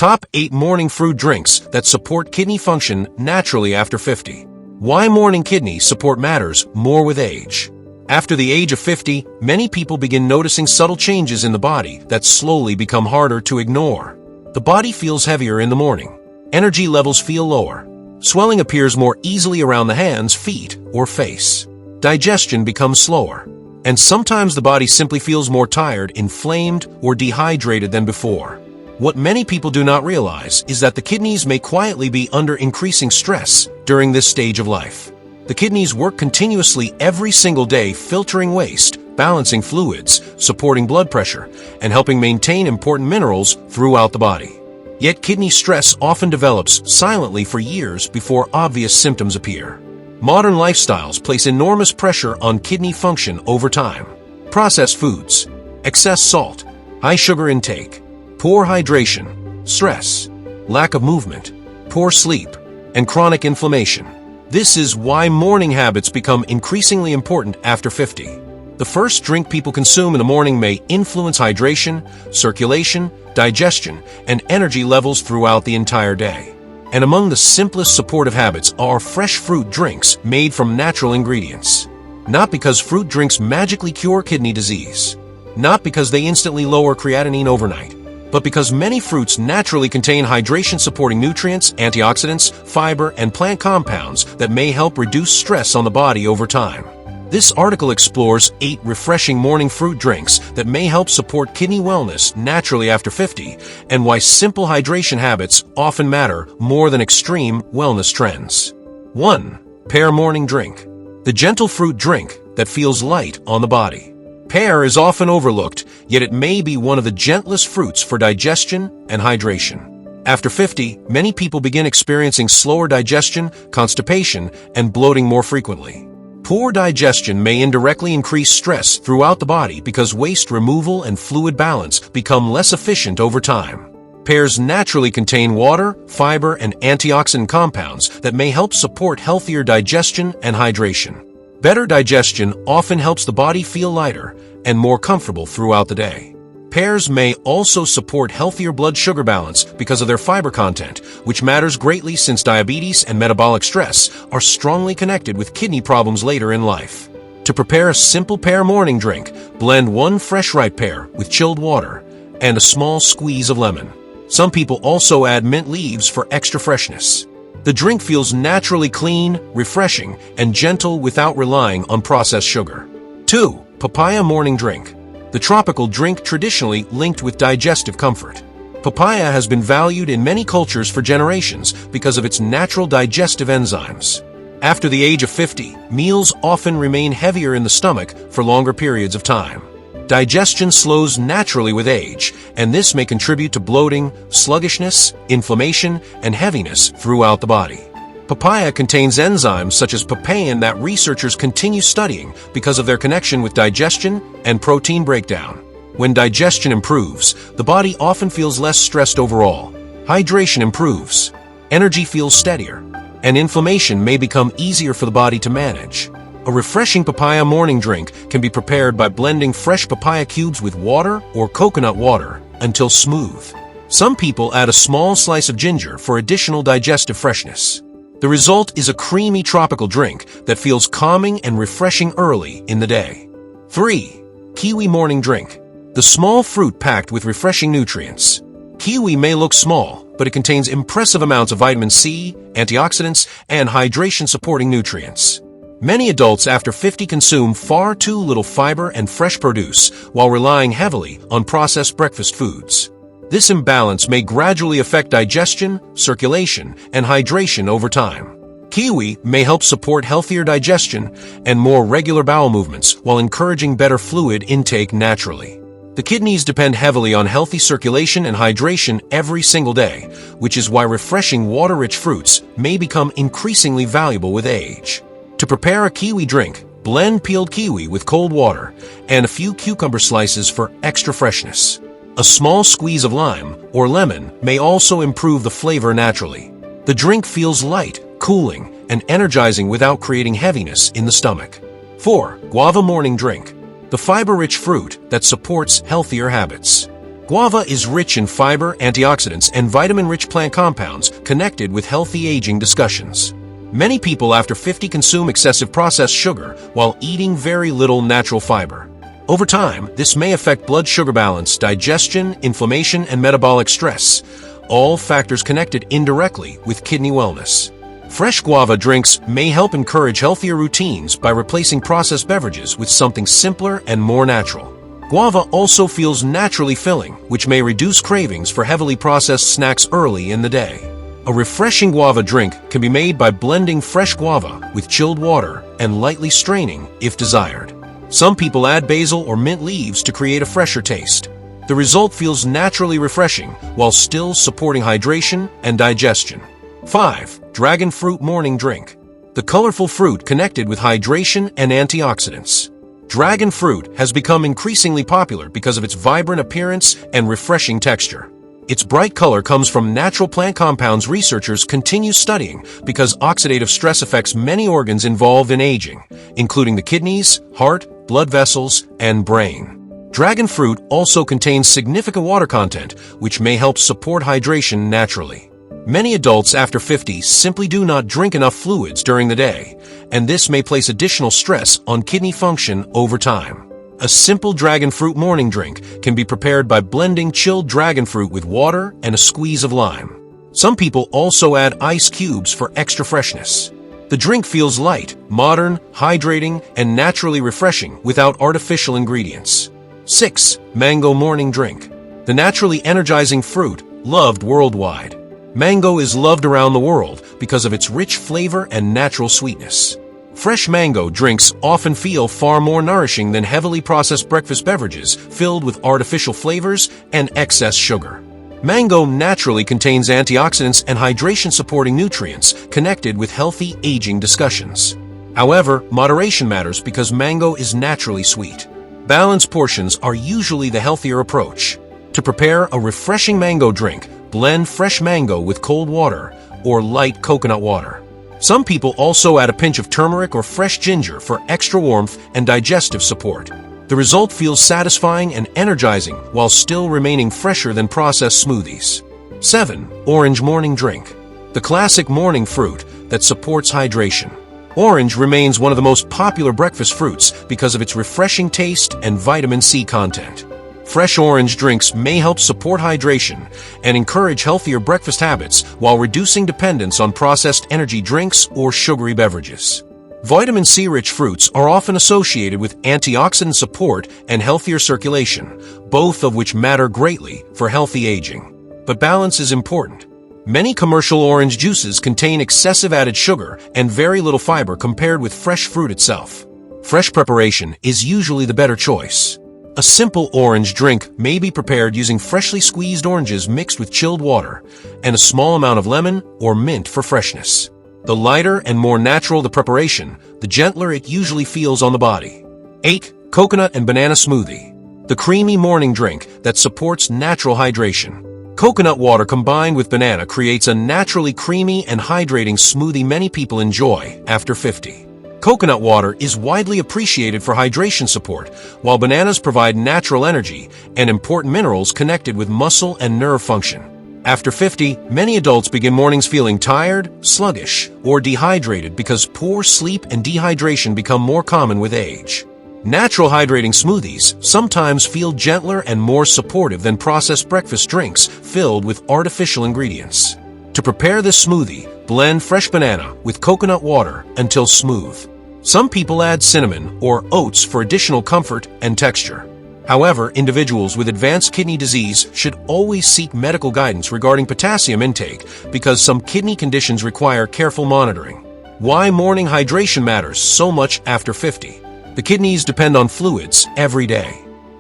Top 8 morning fruit drinks that support kidney function naturally after 50. Why morning kidney support matters more with age. After the age of 50, many people begin noticing subtle changes in the body that slowly become harder to ignore. The body feels heavier in the morning. Energy levels feel lower. Swelling appears more easily around the hands, feet, or face. Digestion becomes slower. And sometimes the body simply feels more tired, inflamed, or dehydrated than before. What many people do not realize is that the kidneys may quietly be under increasing stress during this stage of life. The kidneys work continuously every single day, filtering waste, balancing fluids, supporting blood pressure, and helping maintain important minerals throughout the body. Yet kidney stress often develops silently for years before obvious symptoms appear. Modern lifestyles place enormous pressure on kidney function over time. Processed foods, excess salt, high sugar intake, poor hydration, stress, lack of movement, poor sleep, and chronic inflammation. This is why morning habits become increasingly important after 50. The first drink people consume in the morning may influence hydration, circulation, digestion, and energy levels throughout the entire day. And among the simplest supportive habits are fresh fruit drinks made from natural ingredients. Not because fruit drinks magically cure kidney disease. Not because they instantly lower creatinine overnight. But because many fruits naturally contain hydration-supporting nutrients, antioxidants, fiber, and plant compounds that may help reduce stress on the body over time. This article explores 8 refreshing morning fruit drinks that may help support kidney wellness naturally after 50, and why simple hydration habits often matter more than extreme wellness trends. 1. Pear morning drink. The gentle fruit drink that feels light on the body. Pear is often overlooked, yet it may be one of the gentlest fruits for digestion and hydration. After 50, many people begin experiencing slower digestion, constipation, and bloating more frequently. Poor digestion may indirectly increase stress throughout the body because waste removal and fluid balance become less efficient over time. Pears naturally contain water, fiber, and antioxidant compounds that may help support healthier digestion and hydration. Better digestion often helps the body feel lighter and more comfortable throughout the day. Pears may also support healthier blood sugar balance because of their fiber content, which matters greatly since diabetes and metabolic stress are strongly connected with kidney problems later in life. To prepare a simple pear morning drink, blend 1 fresh ripe pear with chilled water and a small squeeze of lemon. Some people also add mint leaves for extra freshness. The drink feels naturally clean, refreshing, and gentle without relying on processed sugar. 2. Papaya morning drink. The tropical drink traditionally linked with digestive comfort. Papaya has been valued in many cultures for generations because of its natural digestive enzymes. After the age of 50, meals often remain heavier in the stomach for longer periods of time. Digestion slows naturally with age, and this may contribute to bloating, sluggishness, inflammation, and heaviness throughout the body. Papaya contains enzymes such as papain that researchers continue studying because of their connection with digestion and protein breakdown. When digestion improves, the body often feels less stressed overall. Hydration improves, energy feels steadier, and inflammation may become easier for the body to manage. A refreshing papaya morning drink can be prepared by blending fresh papaya cubes with water or coconut water until smooth. Some people add a small slice of ginger for additional digestive freshness. The result is a creamy tropical drink that feels calming and refreshing early in the day. 3. Kiwi morning drink. The small fruit packed with refreshing nutrients. Kiwi may look small, but it contains impressive amounts of vitamin C, antioxidants, and hydration-supporting nutrients. Many adults after 50 consume far too little fiber and fresh produce while relying heavily on processed breakfast foods. This imbalance may gradually affect digestion, circulation, and hydration over time. Kiwi may help support healthier digestion and more regular bowel movements while encouraging better fluid intake naturally. The kidneys depend heavily on healthy circulation and hydration every single day, which is why refreshing water-rich fruits may become increasingly valuable with age. To prepare a kiwi drink, blend peeled kiwi with cold water and a few cucumber slices for extra freshness. A small squeeze of lime or lemon may also improve the flavor naturally. The drink feels light, cooling, and energizing without creating heaviness in the stomach. 4. Guava morning drink. The fiber-rich fruit that supports healthier habits. Guava is rich in fiber, antioxidants, and vitamin-rich plant compounds connected with healthy aging discussions. Many people after 50 consume excessive processed sugar while eating very little natural fiber. Over time, this may affect blood sugar balance, digestion, inflammation, and metabolic stress, all factors connected indirectly with kidney wellness. Fresh guava drinks may help encourage healthier routines by replacing processed beverages with something simpler and more natural. Guava also feels naturally filling, which may reduce cravings for heavily processed snacks early in the day. A refreshing guava drink can be made by blending fresh guava with chilled water and lightly straining if desired. Some people add basil or mint leaves to create a fresher taste. The result feels naturally refreshing while still supporting hydration and digestion. 5. Dragon fruit morning drink. The colorful fruit connected with hydration and antioxidants. Dragon fruit has become increasingly popular because of its vibrant appearance and refreshing texture. Its bright color comes from natural plant compounds researchers continue studying because oxidative stress affects many organs involved in aging, including the kidneys, heart, blood vessels, and brain. Dragon fruit also contains significant water content, which may help support hydration naturally. Many adults after 50 simply do not drink enough fluids during the day, and this may place additional stress on kidney function over time. A simple dragon fruit morning drink can be prepared by blending chilled dragon fruit with water and a squeeze of lime. Some people also add ice cubes for extra freshness. The drink feels light, modern, hydrating, and naturally refreshing without artificial ingredients. 6. Mango morning drink. The naturally energizing fruit, loved worldwide. Mango is loved around the world because of its rich flavor and natural sweetness. Fresh mango drinks often feel far more nourishing than heavily processed breakfast beverages filled with artificial flavors and excess sugar. Mango naturally contains antioxidants and hydration-supporting nutrients connected with healthy aging discussions. However, moderation matters because mango is naturally sweet. Balanced portions are usually the healthier approach. To prepare a refreshing mango drink, blend fresh mango with cold water or light coconut water. Some people also add a pinch of turmeric or fresh ginger for extra warmth and digestive support. The result feels satisfying and energizing while still remaining fresher than processed smoothies. 7. Orange morning drink. The classic morning fruit that supports hydration. Orange remains one of the most popular breakfast fruits because of its refreshing taste and vitamin C content. Fresh orange drinks may help support hydration and encourage healthier breakfast habits while reducing dependence on processed energy drinks or sugary beverages. Vitamin C-rich fruits are often associated with antioxidant support and healthier circulation, both of which matter greatly for healthy aging. But balance is important. Many commercial orange juices contain excessive added sugar and very little fiber compared with fresh fruit itself. Fresh preparation is usually the better choice. A simple orange drink may be prepared using freshly squeezed oranges mixed with chilled water and a small amount of lemon or mint for freshness. The lighter and more natural the preparation, the gentler it usually feels on the body. 8. Coconut and banana smoothie. The creamy morning drink that supports natural hydration. Coconut water combined with banana creates a naturally creamy and hydrating smoothie many people enjoy after 50. Coconut water is widely appreciated for hydration support, while bananas provide natural energy and important minerals connected with muscle and nerve function. After 50, many adults begin mornings feeling tired, sluggish, or dehydrated because poor sleep and dehydration become more common with age. Natural hydrating smoothies sometimes feel gentler and more supportive than processed breakfast drinks filled with artificial ingredients. To prepare this smoothie, blend fresh banana with coconut water until smooth. Some people add cinnamon or oats for additional comfort and texture. However, individuals with advanced kidney disease should always seek medical guidance regarding potassium intake because some kidney conditions require careful monitoring. Why morning hydration matters so much after 50. The kidneys depend on fluids every day.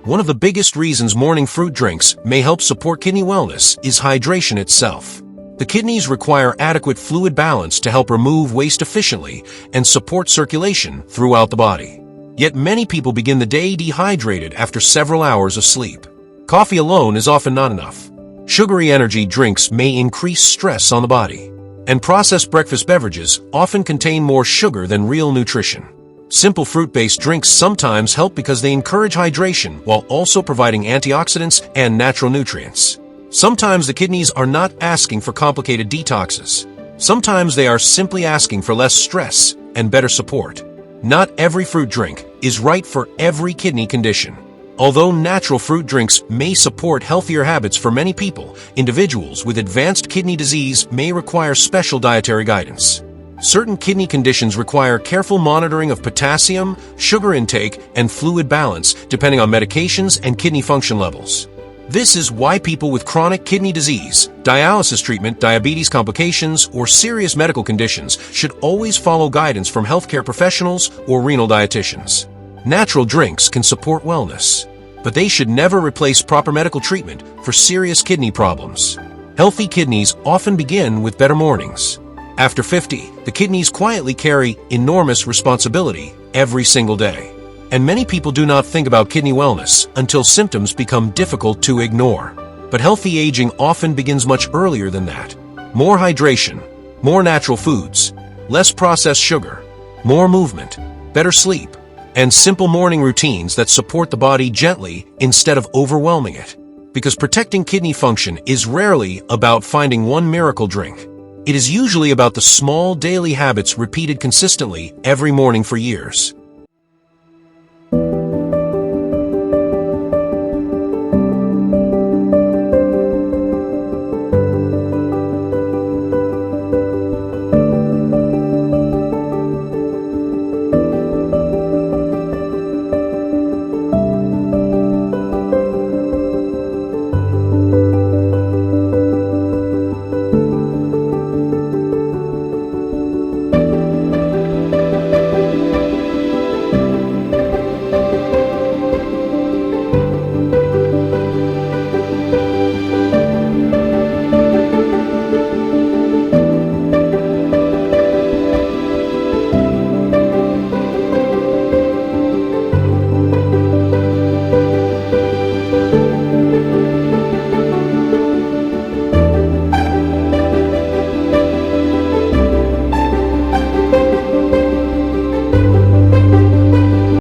One of the biggest reasons morning fruit drinks may help support kidney wellness is hydration itself. The kidneys require adequate fluid balance to help remove waste efficiently and support circulation throughout the body. Yet many people begin the day dehydrated after several hours of sleep. Coffee alone is often not enough. Sugary energy drinks may increase stress on the body. And processed breakfast beverages often contain more sugar than real nutrition. Simple fruit-based drinks sometimes help because they encourage hydration while also providing antioxidants and natural nutrients. Sometimes the kidneys are not asking for complicated detoxes. Sometimes they are simply asking for less stress and better support. Not every fruit drink is right for every kidney condition. Although natural fruit drinks may support healthier habits for many people, individuals with advanced kidney disease may require special dietary guidance. Certain kidney conditions require careful monitoring of potassium, sugar intake, and fluid balance, depending on medications and kidney function levels. This is why people with chronic kidney disease, dialysis treatment, diabetes complications, or serious medical conditions should always follow guidance from healthcare professionals or renal dietitians. Natural drinks can support wellness, but they should never replace proper medical treatment for serious kidney problems. Healthy kidneys often begin with better mornings. After 50, the kidneys quietly carry enormous responsibility every single day. And many people do not think about kidney wellness until symptoms become difficult to ignore. But healthy aging often begins much earlier than that. More hydration, more natural foods, less processed sugar, more movement, better sleep, and simple morning routines that support the body gently instead of overwhelming it. Because protecting kidney function is rarely about finding one miracle drink. It is usually about the small daily habits repeated consistently every morning for years.